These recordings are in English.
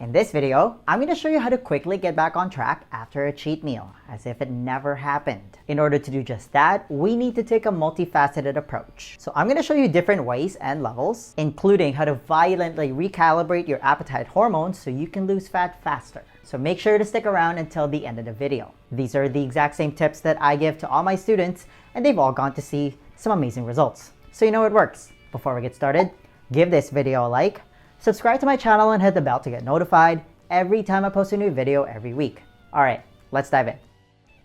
In this video, I'm going to show you how to quickly get back on track after a cheat meal, as if it never happened. In order to do just that, we need to take a multifaceted approach. So I'm going to show you different ways and levels, including how to violently recalibrate your appetite hormones so you can lose fat faster. So make sure to stick around until the end of the video. These are the exact same tips that I give to all my students, and they've all gone to see some amazing results. So you know it works. Before we get started, give this video a like, subscribe to my channel, and hit the bell to get notified every time I post a new video every week. Alright, let's dive in.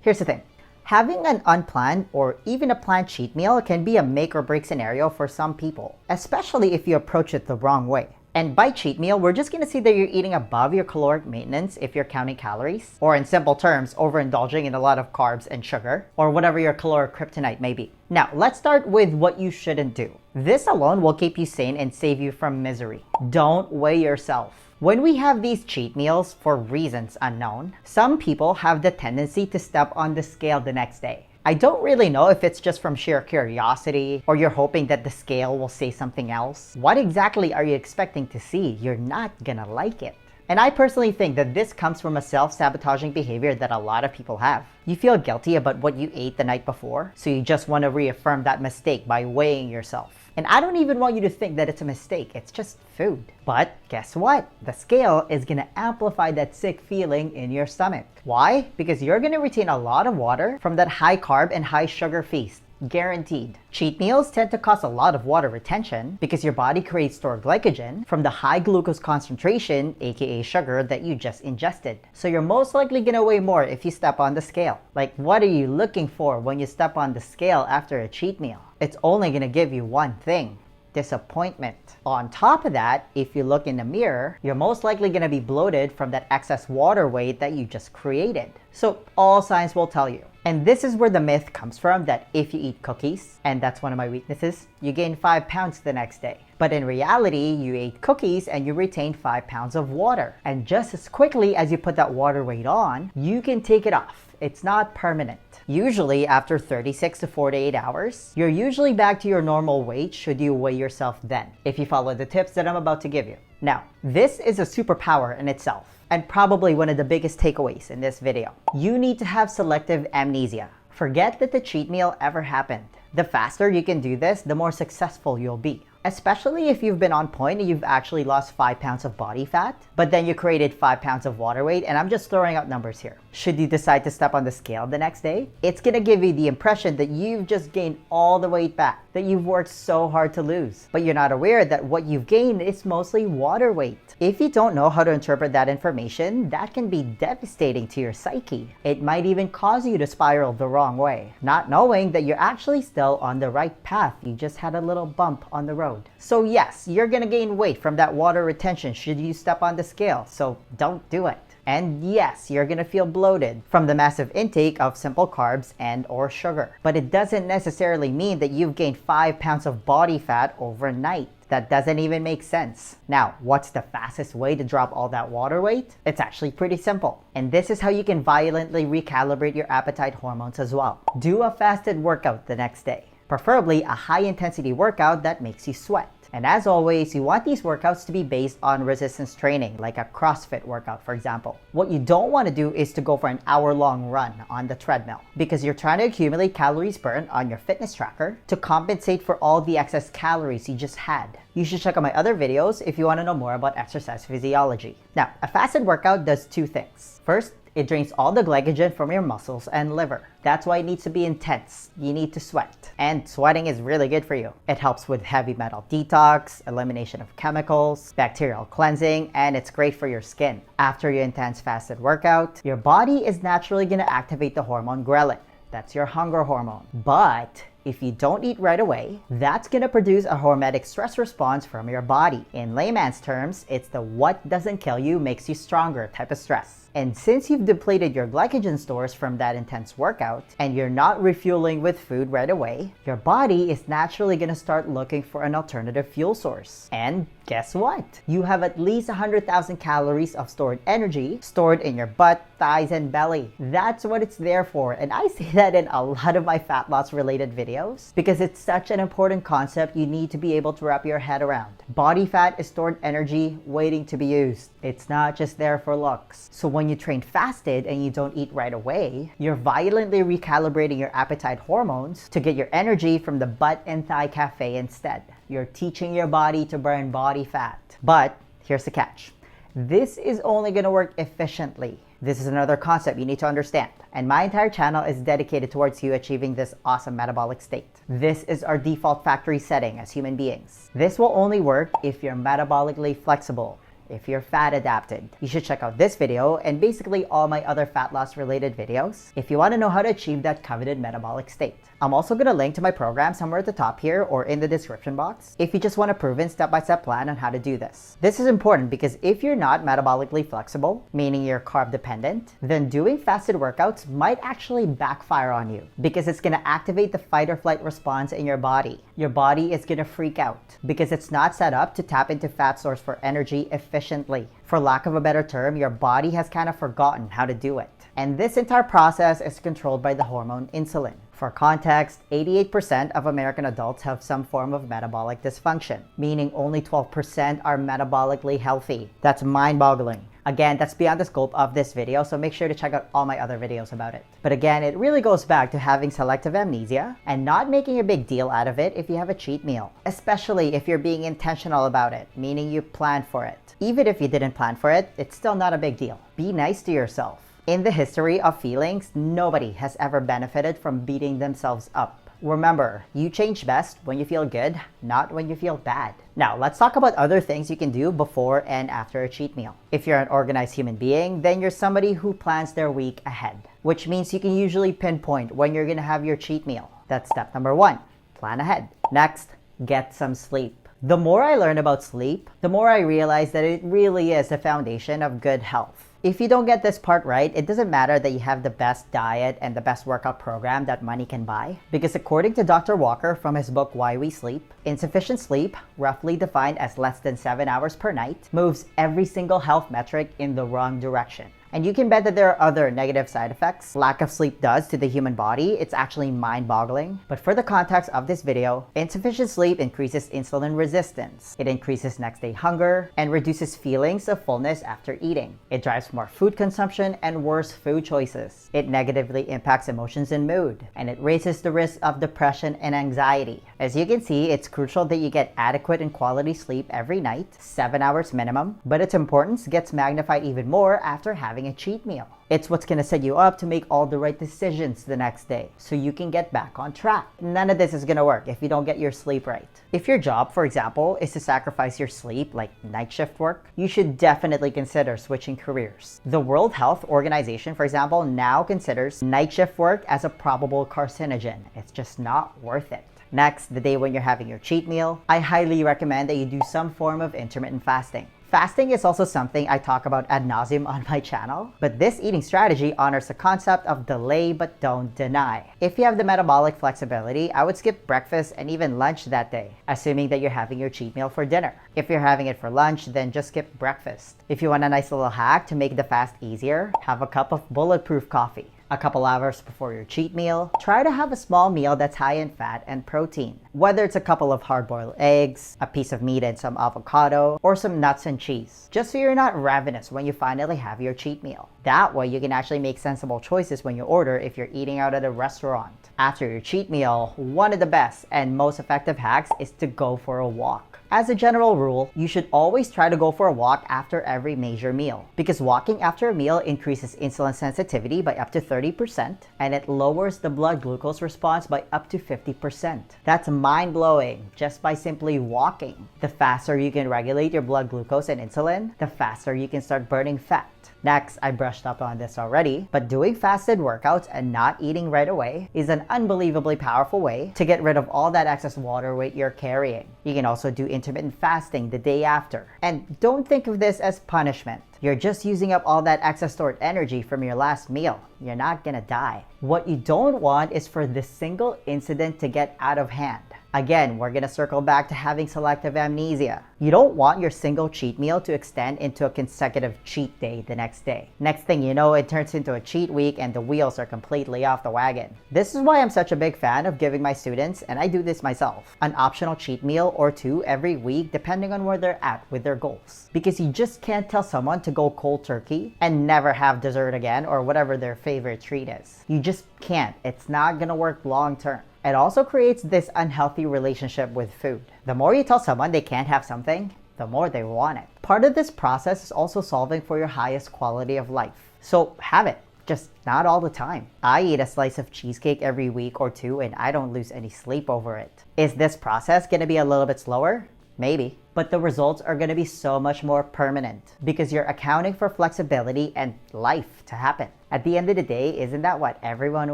Here's the thing. Having an unplanned or even a planned cheat meal can be a make or break scenario for some people, especially if you approach it the wrong way. And by cheat meal, we're just going to say that you're eating above your caloric maintenance if you're counting calories, or in simple terms, overindulging in a lot of carbs and sugar, or whatever your caloric kryptonite may be. Now, let's start with what you shouldn't do. This alone will keep you sane and save you from misery. Don't weigh yourself. When we have these cheat meals for reasons unknown, some people have the tendency to step on the scale the next day. I don't really know if it's just from sheer curiosity or you're hoping that the scale will say something else. What exactly are you expecting to see? You're not gonna like it. And I personally think that this comes from a self-sabotaging behavior that a lot of people have. You feel guilty about what you ate the night before, so you just want to reaffirm that mistake by weighing yourself. And I don't even want you to think that it's a mistake, it's just food. But guess what? The scale is gonna amplify that sick feeling in your stomach. Why? Because you're gonna retain a lot of water from that high carb and high sugar feast. Guaranteed. Cheat meals tend to cause a lot of water retention because your body creates stored glycogen from the high glucose concentration, aka sugar, that you just ingested. So you're most likely gonna weigh more if you step on the scale. Like, what are you looking for when you step on the scale after a cheat meal? It's only gonna give you one thing: disappointment. On top of that, if you look in the mirror, you're most likely gonna be bloated from that excess water weight that you just created. So all signs will tell you. And this is where the myth comes from that if you eat cookies, and that's one of my weaknesses, you gain 5 pounds the next day. But in reality, you ate cookies and you retained 5 pounds of water. And just as quickly as you put that water weight on, you can take it off. It's not permanent. Usually after 36 to 48 hours, you're usually back to your normal weight should you weigh yourself then, if you follow the tips that I'm about to give you. Now, this is a superpower in itself, and probably one of the biggest takeaways in this video. You need to have selective amnesia. Forget that the cheat meal ever happened. The faster you can do this, the more successful you'll be. Especially if you've been on point and you've actually lost 5 pounds of body fat, but then you created 5 pounds of water weight, and I'm just throwing out numbers here. Should you decide to step on the scale the next day, it's gonna give you the impression that you've just gained all the weight back, that you've worked so hard to lose. But you're not aware that what you've gained is mostly water weight. If you don't know how to interpret that information, that can be devastating to your psyche. It might even cause you to spiral the wrong way, not knowing that you're actually still on the right path. You just had a little bump on the road. So yes, you're gonna gain weight from that water retention should you step on the scale, so don't do it. And yes, you're gonna feel bloated from the massive intake of simple carbs and or sugar. But it doesn't necessarily mean that you've gained 5 pounds of body fat overnight. That doesn't even make sense. Now, what's the fastest way to drop all that water weight? It's actually pretty simple. And this is how you can violently recalibrate your appetite hormones as well. Do a fasted workout the next day. Preferably a high-intensity workout that makes you sweat. And as always, you want these workouts to be based on resistance training, like a CrossFit workout, for example. What you don't want to do is to go for an hour-long run on the treadmill, because you're trying to accumulate calories burned on your fitness tracker to compensate for all the excess calories you just had. You should check out my other videos if you want to know more about exercise physiology. Now, a fasted workout does two things. First, it drains all the glycogen from your muscles and liver. That's why it needs to be intense. You need to sweat. And sweating is really good for you. It helps with heavy metal detox, elimination of chemicals, bacterial cleansing, and it's great for your skin. After your intense fasted workout, your body is naturally going to activate the hormone ghrelin. That's your hunger hormone. But if you don't eat right away, that's gonna produce a hormetic stress response from your body. In layman's terms, it's the what doesn't kill you makes you stronger type of stress. And since you've depleted your glycogen stores from that intense workout and you're not refueling with food right away, your body is naturally going to start looking for an alternative fuel source. And guess what? You have at least 100,000 calories of stored energy stored in your butt, thighs, and belly. That's what it's there for. And I say that in a lot of my fat loss related videos because it's such an important concept you need to be able to wrap your head around. Body fat is stored energy waiting to be used. It's not just there for looks. So when you train fasted and you don't eat right away, you're violently recalibrating your appetite hormones to get your energy from the butt and thigh cafe instead. You're teaching your body to burn body fat. But here's the catch. This is only going to work efficiently. This is another concept you need to understand. And my entire channel is dedicated towards you achieving this awesome metabolic state. This is our default factory setting as human beings. This will only work if you're metabolically flexible. If you're fat adapted. You should check out this video and basically all my other fat loss related videos if you want to know how to achieve that coveted metabolic state. I'm also going to link to my program somewhere at the top here or in the description box if you just want a proven step-by-step plan on how to do this. This is important because if you're not metabolically flexible, meaning you're carb dependent, then doing fasted workouts might actually backfire on you because it's going to activate the fight or flight response in your body. Your body is going to freak out because it's not set up to tap into fat source for energy efficiently. For lack of a better term, your body has kind of forgotten how to do it. And this entire process is controlled by the hormone insulin. For context, 88% of American adults have some form of metabolic dysfunction, meaning only 12% are metabolically healthy. That's mind-boggling. Again, that's beyond the scope of this video, so make sure to check out all my other videos about it. But again, it really goes back to having selective amnesia and not making a big deal out of it if you have a cheat meal, especially if you're being intentional about it, meaning you planned for it. Even if you didn't plan for it, it's still not a big deal. Be nice to yourself. In the history of feelings, nobody has ever benefited from beating themselves up. Remember, you change best when you feel good, not when you feel bad. Now, let's talk about other things you can do before and after a cheat meal. If you're an organized human being, then you're somebody who plans their week ahead, which means you can usually pinpoint when you're gonna have your cheat meal. That's step number 1, plan ahead. Next, get some sleep. The more I learn about sleep, the more I realize that it really is the foundation of good health. If you don't get this part right, it doesn't matter that you have the best diet and the best workout program that money can buy. Because according to Dr. Walker from his book Why We Sleep, insufficient sleep, roughly defined as less than 7 hours per night, moves every single health metric in the wrong direction. And you can bet that there are other negative side effects lack of sleep does to the human body. It's actually mind-boggling. But for the context of this video, insufficient sleep increases insulin resistance. It increases next day hunger and reduces feelings of fullness after eating. It drives more food consumption and worse food choices. It negatively impacts emotions and mood. And it raises the risk of depression and anxiety. As you can see, it's crucial that you get adequate and quality sleep every night, 7 hours minimum. But its importance gets magnified even more after having a cheat meal. It's what's going to set you up to make all the right decisions the next day so you can get back on track. None of this is going to work if you don't get your sleep right. If your job, for example, is to sacrifice your sleep, like night shift work, you should definitely consider switching careers. The World Health Organization, for example, now considers night shift work as a probable carcinogen. It's just not worth it. Next, the day when you're having your cheat meal, I highly recommend that you do some form of intermittent fasting. Fasting is also something I talk about ad nauseum on my channel, but this eating strategy honors the concept of delay but don't deny. If you have the metabolic flexibility, I would skip breakfast and even lunch that day, assuming that you're having your cheat meal for dinner. If you're having it for lunch, then just skip breakfast. If you want a nice little hack to make the fast easier, have a cup of bulletproof coffee. A couple hours before your cheat meal, try to have a small meal that's high in fat and protein. Whether it's a couple of hard-boiled eggs, a piece of meat and some avocado, or some nuts and cheese. Just so you're not ravenous when you finally have your cheat meal. That way you can actually make sensible choices when you order if you're eating out at a restaurant. After your cheat meal, one of the best and most effective hacks is to go for a walk. As a general rule, you should always try to go for a walk after every major meal because walking after a meal increases insulin sensitivity by up to 30% and it lowers the blood glucose response by up to 50%. That's mind-blowing just by simply walking. The faster you can regulate your blood glucose and insulin, the faster you can start burning fat. Next, I brushed up on this already, but doing fasted workouts and not eating right away is an unbelievably powerful way to get rid of all that excess water weight you're carrying. You can also do intermittent fasting the day after. And don't think of this as punishment. You're just using up all that excess stored energy from your last meal. You're not gonna die. What you don't want is for this single incident to get out of hand. Again, we're gonna circle back to having selective amnesia. You don't want your single cheat meal to extend into a consecutive cheat day the next day. Next thing you know, it turns into a cheat week and the wheels are completely off the wagon. This is why I'm such a big fan of giving my students, and I do this myself, an optional cheat meal or two every week depending on where they're at with their goals. Because you just can't tell someone to go cold turkey and never have dessert again or whatever their favorite treat is. You just can't. It's not gonna work long term. It also creates this unhealthy relationship with food. The more you tell someone they can't have something, the more they want it. Part of this process is also solving for your highest quality of life. So have it, just not all the time. I eat a slice of cheesecake every week or two and I don't lose any sleep over it. Is this process gonna be a little bit slower? Maybe. But the results are going to be so much more permanent because you're accounting for flexibility and life to happen. At the end of the day, isn't that what everyone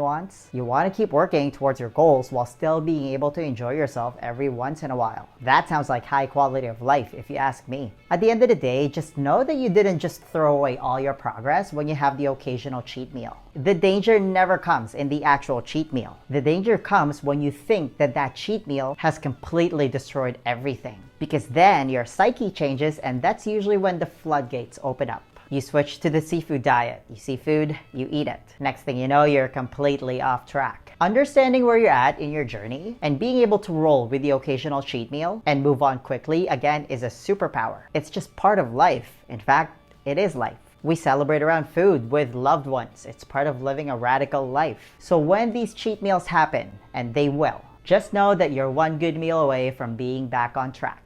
wants? You want to keep working towards your goals while still being able to enjoy yourself every once in a while. That sounds like high quality of life if you ask me. At the end of the day, just know that you didn't just throw away all your progress when you have the occasional cheat meal. The danger never comes in the actual cheat meal. The danger comes when you think that that cheat meal has completely destroyed everything. Because then your psyche changes, and that's usually when the floodgates open up. You switch to the seafood diet. You see food, you eat it. Next thing you know, you're completely off track. Understanding where you're at in your journey and being able to roll with the occasional cheat meal and move on quickly, again, is a superpower. It's just part of life. In fact, it is life. We celebrate around food with loved ones. It's part of living a radical life. So when these cheat meals happen, and they will, just know that you're one good meal away from being back on track.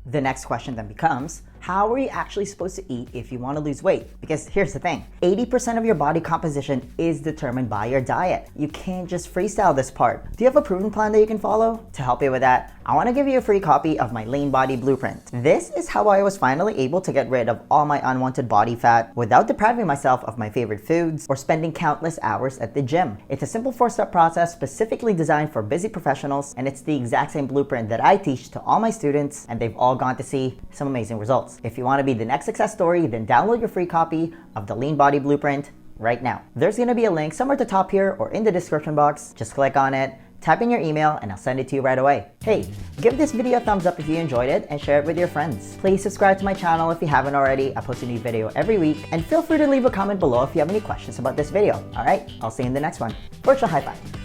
The next question then becomes, how are you actually supposed to eat if you want to lose weight? Because here's the thing, 80% of your body composition is determined by your diet. You can't just freestyle this part. Do you have a proven plan that you can follow? To help you with that, I want to give you a free copy of my Lean Body Blueprint. This is how I was finally able to get rid of all my unwanted body fat without depriving myself of my favorite foods or spending countless hours at the gym. It's a simple 4-step process specifically designed for busy professionals, and it's the exact same blueprint that I teach to all my students, and they've all gone to see some amazing results. If you want to be the next success story, then download your free copy of the Lean Body Blueprint right now. There's going to be a link somewhere at the top here or in the description box. Just click on it, type in your email, and I'll send it to you right away. Hey, give this video a thumbs up if you enjoyed it and share it with your friends. Please subscribe to my channel if you haven't already. I post a new video every week, and feel free to leave a comment below if you have any questions about this video. All right, I'll see you in the next one. Virtual high five.